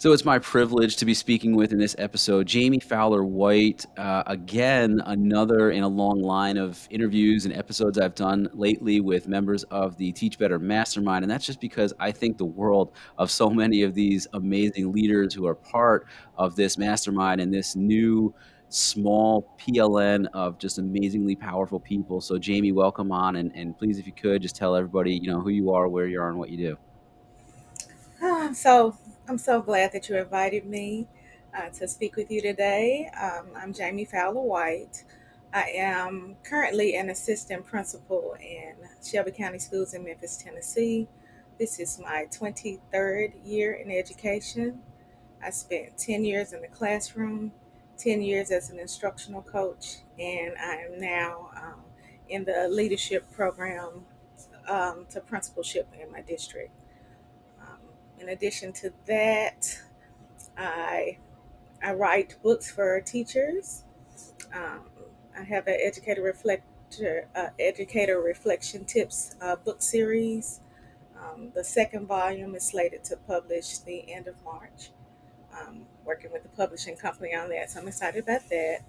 So it's my privilege to be speaking with in this episode Jami Fowler-White. Again, another in a long line of interviews and episodes I've done lately with members of the Teach Better Mastermind. And that's just because I think the world of so many of these amazing leaders who are part of this mastermind and this new small PLN of just amazingly powerful people. So Jami, welcome on. And please, if you could, just tell everybody, who you are, where you are, and what you do. So I'm so glad that you invited me to speak with you today. I'm Jami Fowler-White. I am currently an assistant principal in Shelby County Schools in Memphis, Tennessee. This is my 23rd year in education. I spent 10 years in the classroom, 10 years as an instructional coach, and I am now in the leadership program to principalship in my district. Um, in addition to that, I I write books for teachers. Um, I have an educator reflection tips book series. The second volume is slated to publish the end of March. Working with the publishing company on that, so I'm excited about that.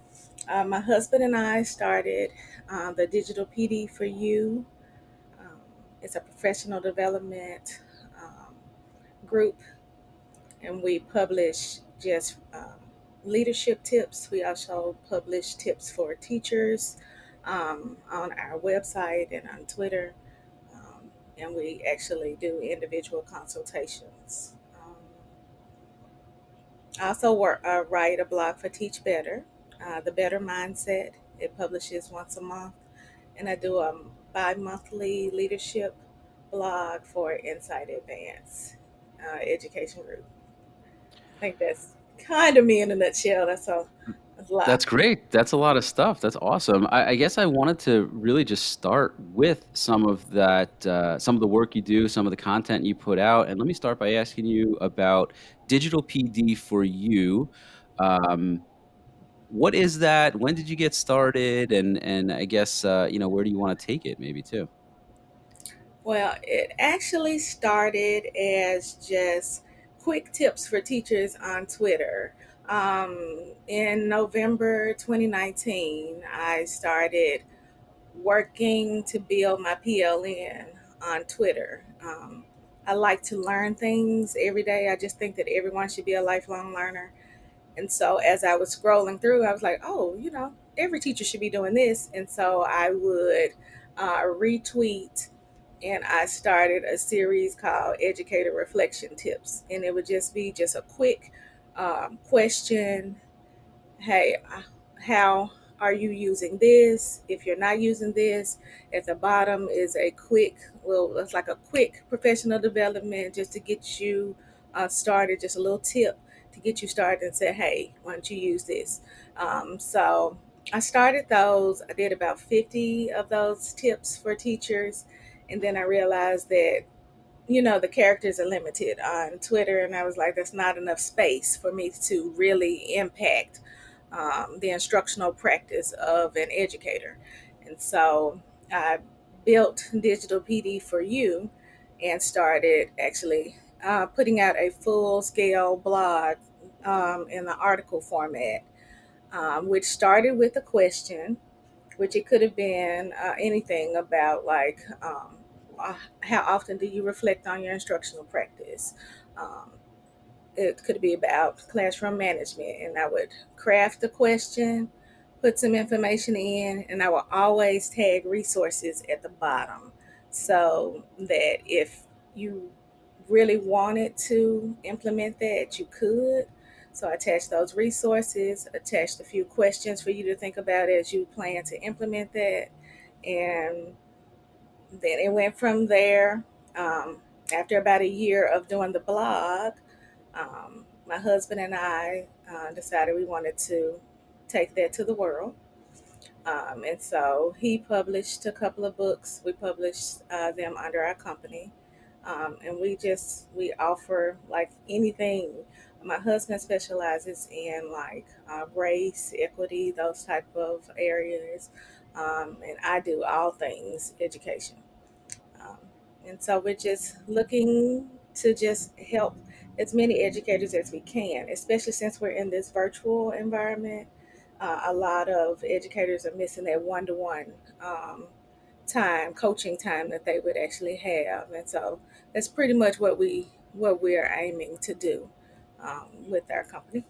My husband and I started the Digital PD for You. Um, it's a professional development group, and we publish just leadership tips. We also publish tips for teachers on our website and on Twitter, and we actually do individual consultations. I also write a blog for Teach Better, the Better Mindset. It publishes once a month, and I do a bi-monthly leadership blog for Insight Advance education group. I think that's kind of me in a nutshell. That's a lot. That's great. That's a lot of stuff. That's awesome. I guess I wanted to really just start with some of that, some of the work you do, some of the content you put out. And let me start by asking you about Digital PD for You. Um, what is that? When did you get started? And I guess, where do you want to take it maybe too? Well, it actually started as just quick tips for teachers on Twitter. In November 2019, I started working to build my PLN on Twitter. I like to learn things every day. I just think that everyone should be a lifelong learner. And so as I was scrolling through, I was like, oh, every teacher should be doing this. And so I would retweet, and I started a series called Educator Reflection Tips. And it would just be just a quick question. Hey, how are you using this? If you're not using this, at the bottom is a quick, well, it's like a quick professional development just to get you started, just a little tip to get you started and say, hey, why don't you use this? So I started those. I did about 50 of those tips for teachers. And then I realized that the characters are limited on Twitter, and I was like, that's not enough space for me to really impact the instructional practice of an educator. And so I built Digital PD for You and started actually putting out a full scale blog in the article format, which started with a question, which it could have been anything about like how often do you reflect on your instructional practice. Um, it could be about classroom management, and I would craft the question, put some information in, and I will always tag resources at the bottom so that if you really wanted to implement that, you could. So I attached those resources, attached a few questions for you to think about as you plan to implement that, and then it went from there. After about a year of doing the blog, my husband and I decided we wanted to take that to the world. And so he published a couple of books. We published them under our company. And we offer like anything. My husband specializes in like race, equity, those type of areas. And I do all things education. Um, and so we're just looking to just help as many educators as we can, especially since we're in this virtual environment. A lot of educators are missing that one-to-one time, coaching time that they would actually have, and so that's pretty much what we are aiming to do with our company.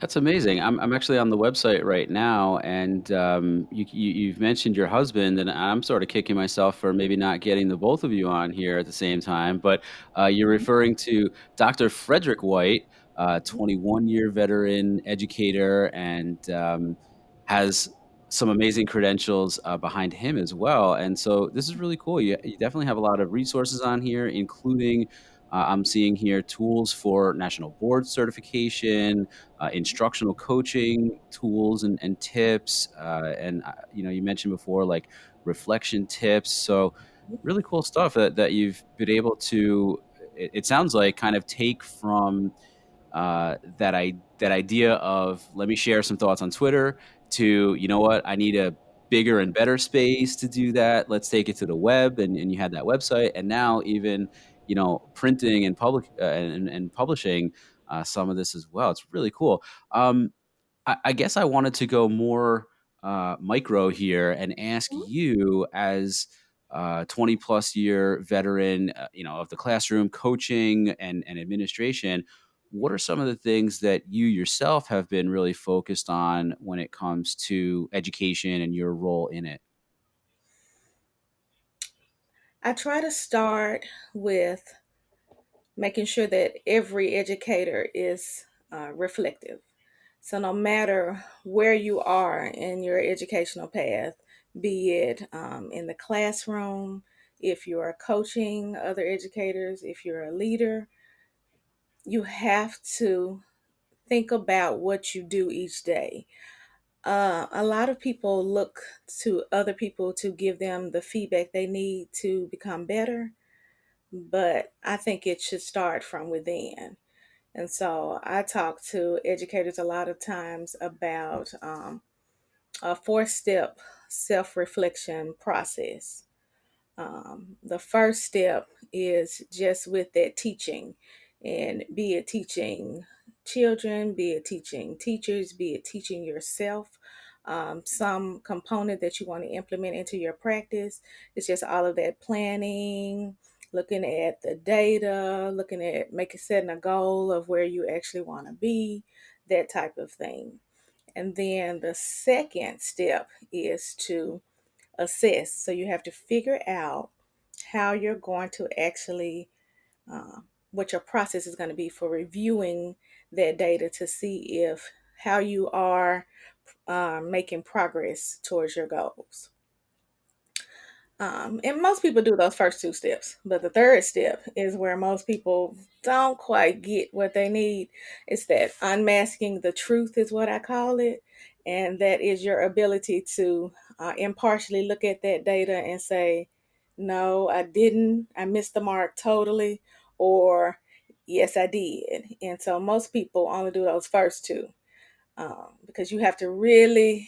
That's amazing. I'm actually on the website right now, and you've mentioned your husband, and I'm sort of kicking myself for maybe not getting the both of you on here at the same time. But you're Mhm. referring to Dr. Frederick White, 21-year veteran educator, and has some amazing credentials behind him as well. And so this is really cool. You definitely have a lot of resources on here, including I'm seeing here tools for national board certification, instructional coaching tools and tips, and you mentioned before like reflection tips. So really cool stuff that you've been able to. It sounds like kind of take from that idea of let me share some thoughts on Twitter to what I need a bigger and better space to do that. Let's take it to the web, and you had that website, and now even printing and and publishing some of this as well. It's really cool. Um, I guess I wanted to go more micro here and ask Mhm. you, as 20 plus year veteran, of the classroom, coaching and administration. What are some of the things that you yourself have been really focused on when it comes to education and your role in it? I try to start with making sure that every educator is reflective. So, no matter where you are in your educational path, be it in the classroom, if you are coaching other educators, if you're a leader, you have to think about what you do each day. A lot of people look to other people to give them the feedback they need to become better, but I think it should start from within. And so I talk to educators a lot of times about a four-step self-reflection process. The first step is just with that teaching, and be it teaching children, be it teaching teachers, be it teaching yourself. Some component that you want to implement into your practice. It's just all of that planning, looking at the data, looking at making setting a goal of where you actually want to be, that type of thing. And then the second step is to assess. So you have to figure out how you're going to actually, what your process is going to be for reviewing that data to see if how you are making progress towards your goals. And most people do those first two steps, but the third step is where most people don't quite get what they need. It's that unmasking the truth, is what I call it. And that is your ability to impartially look at that data and say, no, I didn't. I missed the mark totally. Or, yes, I did. And so most people only do those first two because you have to really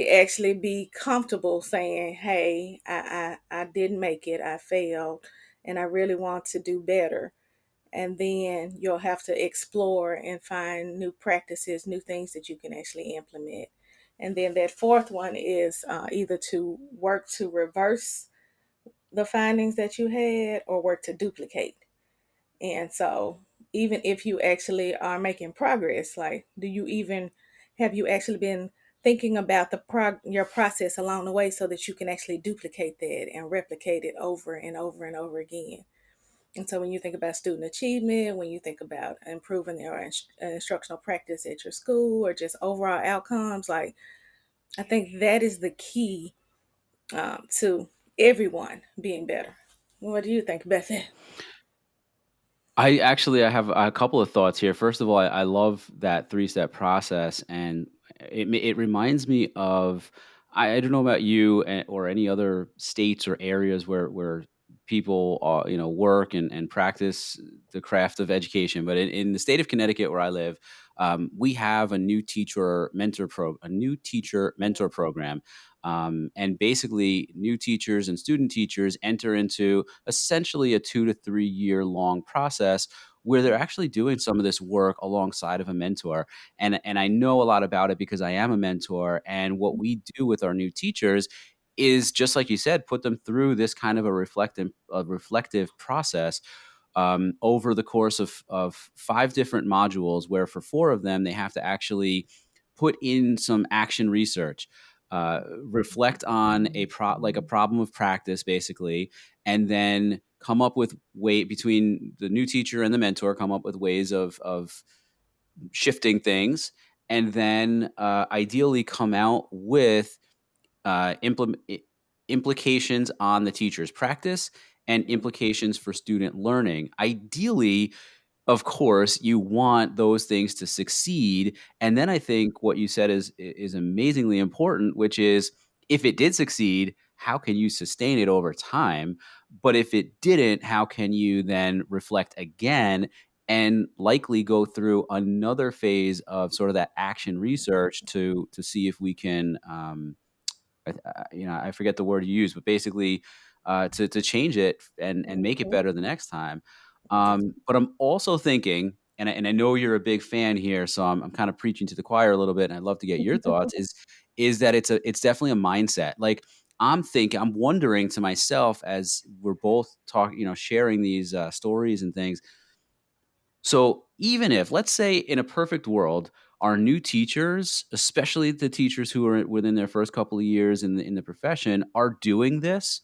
actually be comfortable saying, hey, I didn't make it, I failed, and I really want to do better. And then you'll have to explore and find new practices, new things that you can actually implement. And then that fourth one is either to work to reverse the findings that you had or work to duplicate. And so, even if you actually are making progress, like, do you even have you actually been thinking about your process along the way so that you can actually duplicate that and replicate it over and over and over again? And so, when you think about student achievement, when you think about improving your instructional practice at your school or just overall outcomes, like, I think that is the key to everyone being better. What do you think about that? I have a couple of thoughts here. First of all, I love that three-step process, and it reminds me of I don't know about you or any other states or areas where people work and practice the craft of education. But in the state of Connecticut where I live, we have a new teacher mentor program. And basically, new teachers and student teachers enter into essentially a 2 to 3 year long process where they're actually doing some of this work alongside of a mentor. And I know a lot about it because I am a mentor. And what we do with our new teachers is, just like you said, put them through this kind of a reflective process over the course of 5 different modules, where for 4 of them, they have to actually put in some action research, reflect on like a problem of practice, basically, and then come up with between the new teacher and the mentor, come up with ways of shifting things, and then ideally come out with uh, implement, implications on the teacher's practice and implications for student learning. Ideally, of course, you want those things to succeed. And then I think what you said is amazingly important, which is, if it did succeed, how can you sustain it over time? But if it didn't, how can you then reflect again and likely go through another phase of sort of that action research to see if we can I forget the word you use, but basically to change it and make it Mhm. better the next time. Yes. But I'm also thinking, and I know you're a big fan here, so I'm kind of preaching to the choir a little bit, and I'd love to get your thoughts. Is that it's definitely a mindset. Like, I'm wondering to myself, as we're both talking, sharing these stories and things. So even if, let's say, in a perfect world, our new teachers, especially the teachers who are within their first couple of years in the profession, are doing this,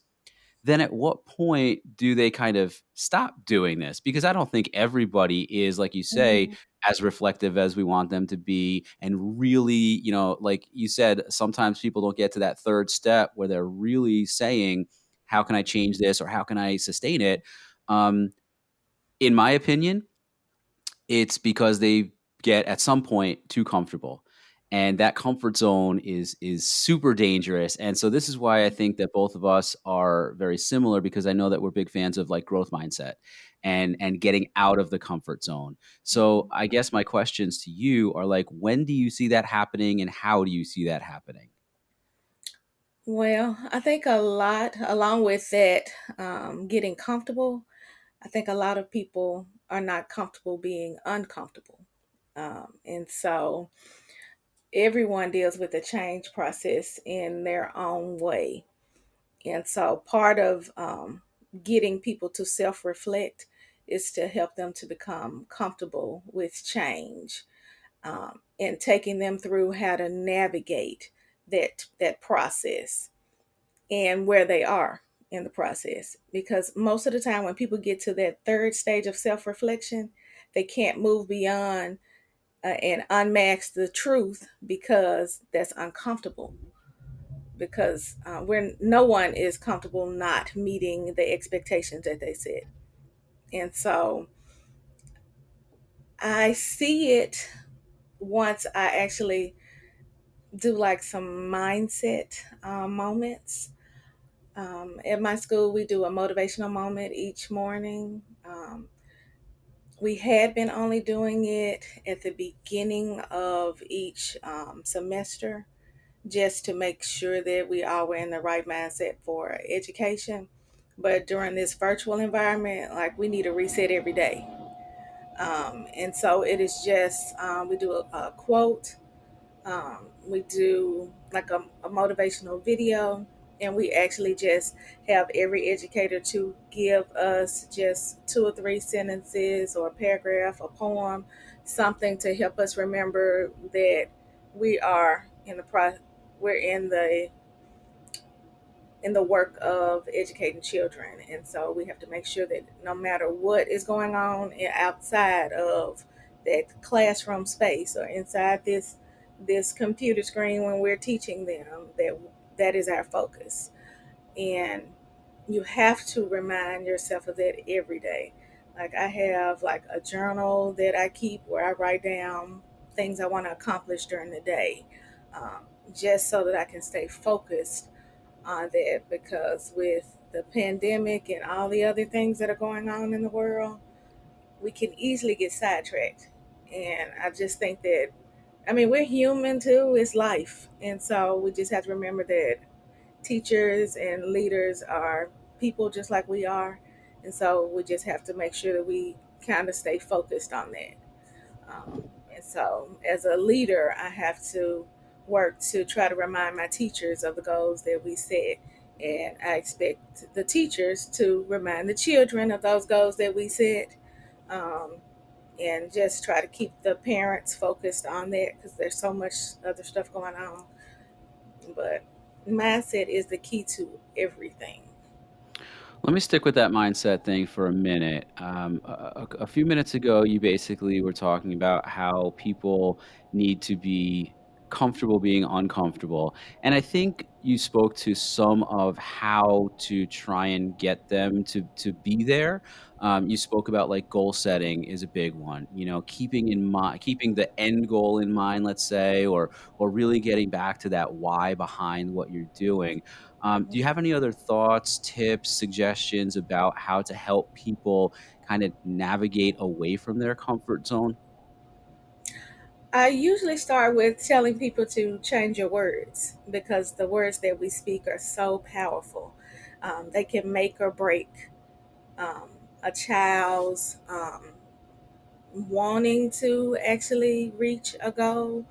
then at what point do they kind of stop doing this? Because I don't think everybody is, like you say, Mhm. as reflective as we want them to be. And really, like you said, sometimes people don't get to that third step where they're really saying, how can I change this, or how can I sustain it? Um, in my opinion, it's because they get, at some point, too comfortable. And that comfort zone is super dangerous. And so this is why I think that both of us are very similar, because I know that we're big fans of like growth mindset and getting out of the comfort zone. So I guess my questions to you are like, when do you see that happening and how do you see that happening? Well, I think a lot, along with that, getting comfortable, I think a lot of people are not comfortable being uncomfortable. And so everyone deals with the change process in their own way. And so part of getting people to self reflect is to help them to become comfortable with change, and taking them through how to navigate that process and where they are in the process. Because most of the time, when people get to that third stage of self reflection, they can't move beyond and unmask the truth because that's uncomfortable. Because when no one is comfortable not meeting the expectations that they set. And so I see it once I actually do like some mindset moments. At my school, we do a motivational moment each morning. We had been only doing it at the beginning of each semester, just to make sure that we all were in the right mindset for education. But during this virtual environment, like, we need a reset every day. And so it is just, we do a quote, we do like a motivational video, and we actually just have every educator to give us just 2 or 3 sentences or a paragraph, a poem, something to help us remember that we are in the we're in the work of educating children. And so we have to make sure that no matter what is going on outside of that classroom space or inside this computer screen when we're teaching them, that is our focus. And you have to remind yourself of that every day. Like, I have like a journal that I keep where I write down things I want to accomplish during the day, just so that I can stay focused on that. Because with the pandemic and all the other things that are going on in the world, we can easily get sidetracked. And I just think that, I mean, we're human too, it's life. And so we just have to remember that teachers and leaders are people just like we are. And so we just have to make sure that we kind of stay focused on that. And so, as a leader, I have to work to try to remind my teachers of the goals that we set. And I expect the teachers to remind the children of those goals that we set. Um, and just try to keep the parents focused on that because there's so much other stuff going on. But mindset is the key to everything. Let me stick with that mindset thing for a minute. A few minutes ago, you basically were talking about how people need to be comfortable being uncomfortable. And I think you spoke to some of how to try and get them to be there. You spoke about like goal setting is a big one. You know, keeping in mind, keeping the end goal in mind, let's say, or really getting back to that why behind what you're doing. Do you have any other thoughts, tips, suggestions about how to help people kind of navigate away from their comfort zone? I usually start with telling people to change your words because the words that we speak are so powerful. They can make or break um, a child's wanting to actually reach a goal.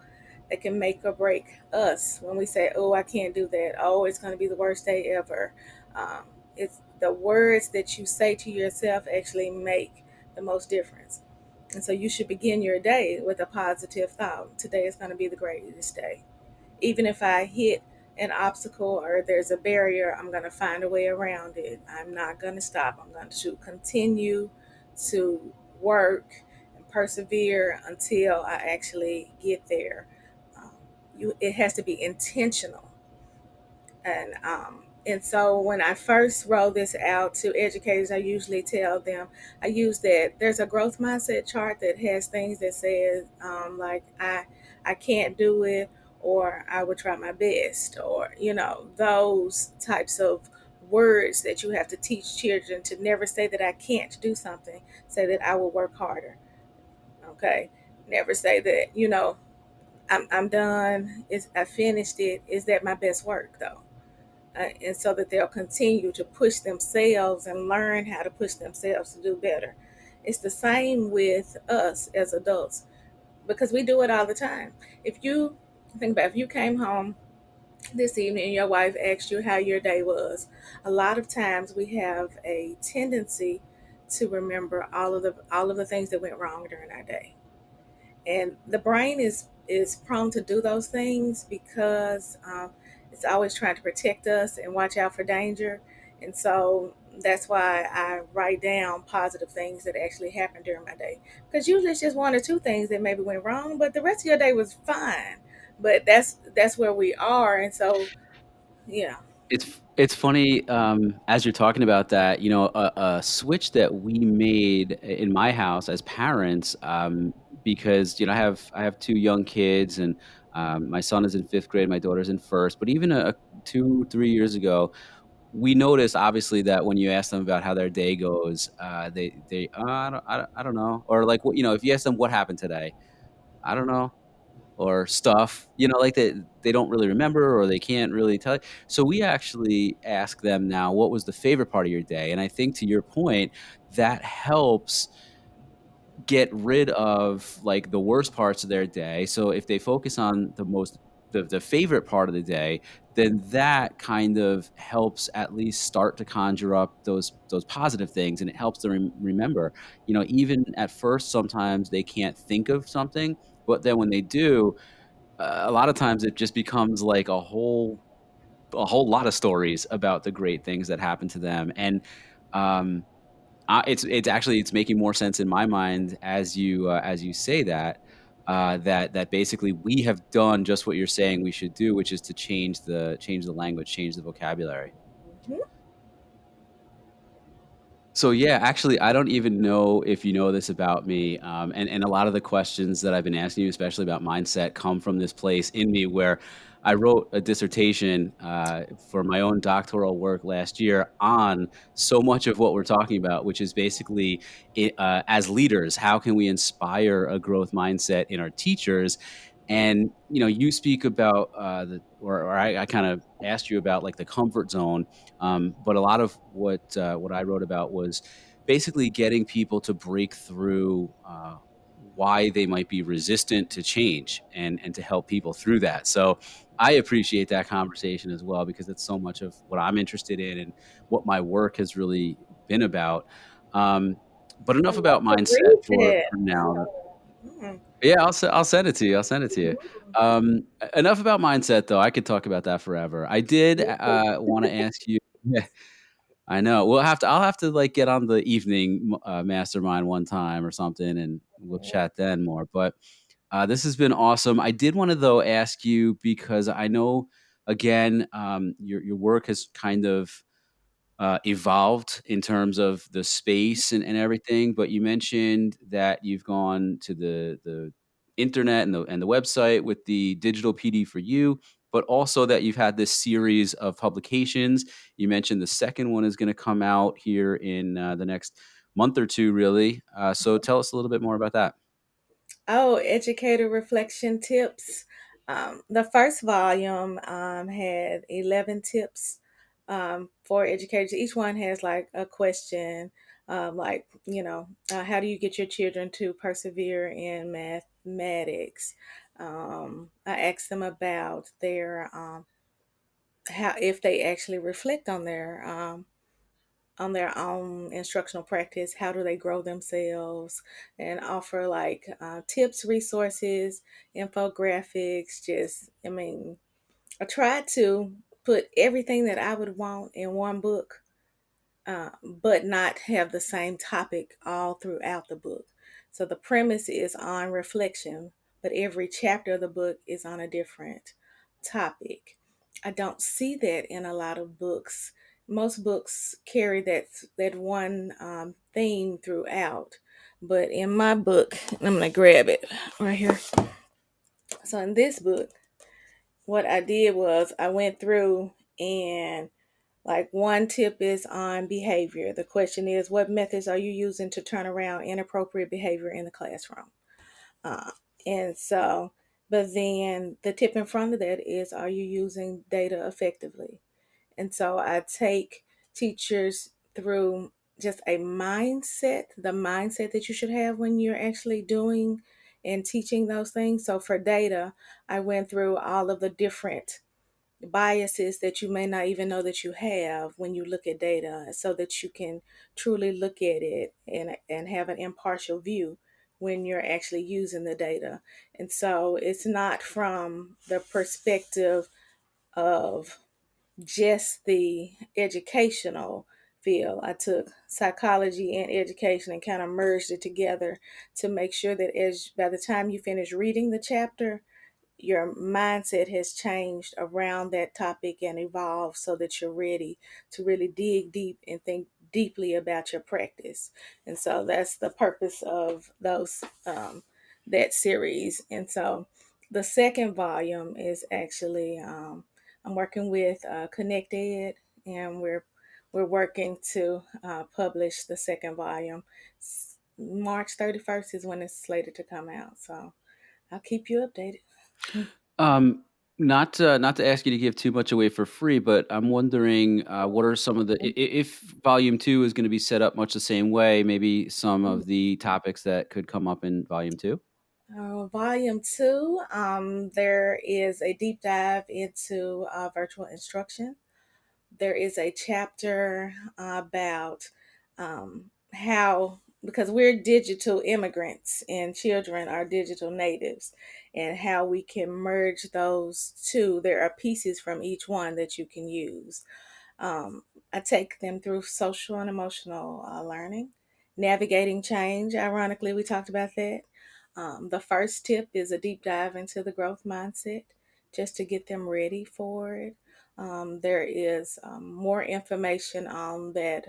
They can make or break us when we say, "Oh, I can't do that. Oh, it's going to be the worst day ever." Um, it's the words that you say to yourself actually make the most difference. And so you should begin your day with a positive thought. Today is going to be the greatest day. Even if I hit an obstacle or there's a barrier, I'm going to find a way around it. I'm not going to stop. I'm going to continue to work and persevere until I actually get there. Um, it has to be intentional. And so when I first roll this out to educators, I usually tell them I use that there's a growth mindset chart that has things that says like I can't do it, or I would try my best, or those types of words that you have to teach children to never say that I can't do something. Say that I will work harder. Okay, never say that I'm done. I finished it. Is that my best work though? And so that they'll continue to push themselves and learn how to push themselves to do better. It's the same with us as adults because we do it all the time. If you think about if you came home this evening and your wife asked you how your day was, a lot of times we have a tendency to remember all of the things that went wrong during our day, and the brain is prone to do those things because it's always trying to protect us and watch out for danger. And so that's why I write down positive things that actually happened during my day, because usually it's just one or two things that maybe went wrong, but the rest of your day was fine. But that's where we are. And so yeah. It's funny, as you're talking about that, you know, a switch that we made in my house as parents, because, you know, I have 2 young kids and, my son is in 5th grade, my daughter's in 1st, but even, 2, 3 years ago, we noticed obviously that when you ask them about how their day goes, they, I don't know," or like, what, you know, if you ask them, "What happened today?" "I don't know." Or stuff, you know, like they don't really remember or they can't really tell you. So we actually ask them now, "What was the favorite part of your day?" And I think to your point, that helps get rid of, like, the worst parts of their day. So if they focus on the favorite part of the day, then that kind of helps at least start to conjure up those positive things, and it helps them remember. You know, even at first, sometimes they can't think of something, but then when they do, a lot of times it just becomes like a whole lot of stories about the great things that happen to them, and, um, it's actually it's making more sense in my mind as you say that, that basically we have done just what you're saying we should do, which is to change the language, change the vocabulary. Mhm. So yeah, actually, I don't even know if you know this about me, and a lot of the questions that I've been asking you, especially about mindset, come from this place in me where I wrote a dissertation for my own doctoral work last year on so much of what we're talking about, which is basically as leaders, how can we inspire a growth mindset in our teachers? And you speak about or I kind of asked you about like the comfort zone, but a lot of what I wrote about was basically getting people to break through why they might be resistant to change and to help people through that. So I appreciate that conversation as well because it's so much of what I'm interested in and what my work has really been about. Um, but I'd enough about love to mindset read that. for now. Mm. Yeah, I'll send it to you. I'll send it to you. Ooh. Enough about mindset, though. I could talk about that forever. I did want to ask you. Yeah, I know. I'll have to like get on the evening mastermind one time or something, and we'll chat then more. But this has been awesome. I did want to though ask you because I know again your work has kind of evolved in terms of the space and everything. But you mentioned that you've gone to the internet and the website with the digital PD for you, but also that you've had this series of publications. You mentioned the second one is going to come out here in the next month or two, really. So tell us a little bit more about that. Oh, educator reflection tips. The first volume had 11 tips for educators. Each one has like a question, like, how do you get your children to persevere in mathematics? I asked them about their, how, if they actually reflect on their own instructional practice, how do they grow themselves, and offer like tips, resources, infographics. I tried to put everything that I would want in one book, but not have the same topic all throughout the book. So the premise is on reflection, but every chapter of the book is on a different topic. I don't see that in a lot of books. Most books carry that one theme throughout, but in my book, I'm gonna grab it right here. So in this book, what I did was I went through and like one tip is on behavior. The question is, what methods are you using to turn around inappropriate behavior in the classroom? Uh, and so, but then the tip in front of that is, are you using data effectively? And so I take teachers through just a mindset, the mindset that you should have when you're actually doing and teaching those things. So for data, I went through all of the different biases that you may not even know that you have when you look at data so that you can truly look at it and have an impartial view when you're actually using the data. And so it's not from the perspective of just the educational field. I took psychology and education and kind of merged it together to make sure that as by the time you finish reading the chapter, your mindset has changed around that topic and evolved so that you're ready to really dig deep and think deeply about your practice. And so that's the purpose of those that series. And so the second volume is actually I'm working with ConnectEd, and we're working to publish the second volume. March 31st is when it's slated to come out. So I'll keep you updated. Um, not to ask you to give too much away for free, but I'm wondering, what are some of the if volume 2 is gonna be set up much the same way, maybe some of the topics that could come up in volume 2? Volume two, there is a deep dive into virtual instruction. There is a chapter about how, because we're digital immigrants and children are digital natives, and how we can merge those two. There are pieces from each one that you can use. Um, I take them through social and emotional learning, navigating change. Ironically, we talked about that. The first tip is a deep dive into the growth mindset just to get them ready for it. There is more information on that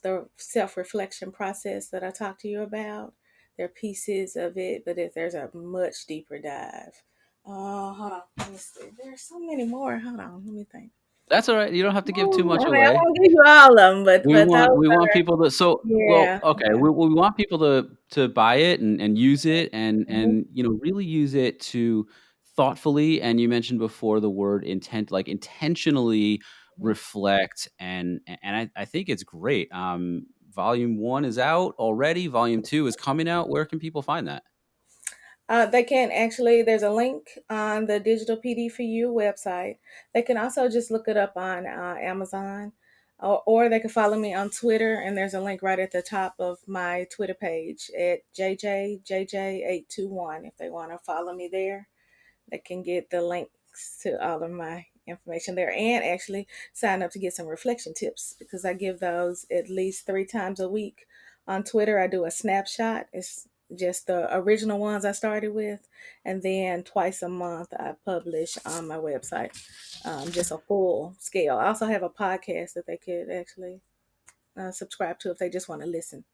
the self reflection process that I talked to you about. There are pieces of it, but there's a much deeper dive. Hold on. Let me see. There's so many more. Hold on. Let me think. That's all right. You don't have to give too Ooh, much I mean, I away. won't give you all of them, but those We want are, people to well, yeah. okay, Yeah. we want people to buy it and use it Mhm. and, really use it to thoughtfully, and you mentioned before the word intent, like, intentionally reflect, and I think it's great. Volume 1 is out already, volume 2 is coming out. Where can people find that? They can actually, there's a link on the Digital PD for You website. They can also just look it up on Amazon, or they can follow me on Twitter, and there's a link right at the top of my Twitter page at JJJJ821 if they want to follow me there. They can get the links to all of my information there and actually sign up to get some reflection tips because I give those at least 3 times a week. On Twitter, I do a snapshot. It's just the original ones I started with. And then twice a month, I publish on my website, just a full scale. I also have a podcast that they could actually subscribe to if they just want to listen.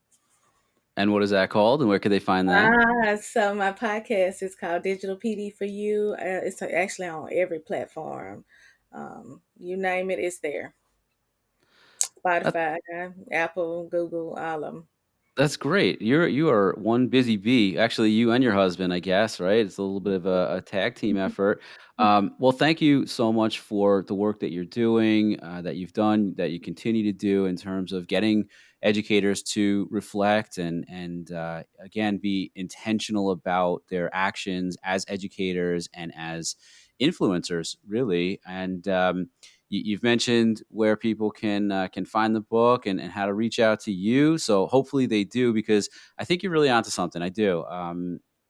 And what is that called, and where could they find that? So my podcast is called Digital PD for You. It's actually on every platform. You name it, it's there. Spotify, Apple, Google, all of them. That's great. You are one busy bee. Actually, you and your husband, I guess, right? It's a little bit of a tag team effort. Well, thank you so much for the work that you're doing, that you've done, that you continue to do in terms of getting educators to reflect and again be intentional about their actions as educators and as influencers, really. And you've mentioned where people can find the book and how to reach out to you. So hopefully they do, because I think you're really onto something. I do.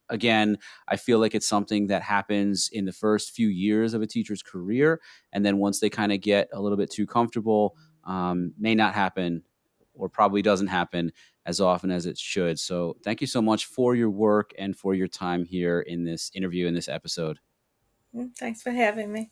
Again, I feel like it's something that happens in the first few years of a teacher's career, and then once they kind of get a little bit too comfortable, may not happen or probably doesn't happen as often as it should. So thank you so much for your work and for your time here in this interview, in this episode. Thanks for having me.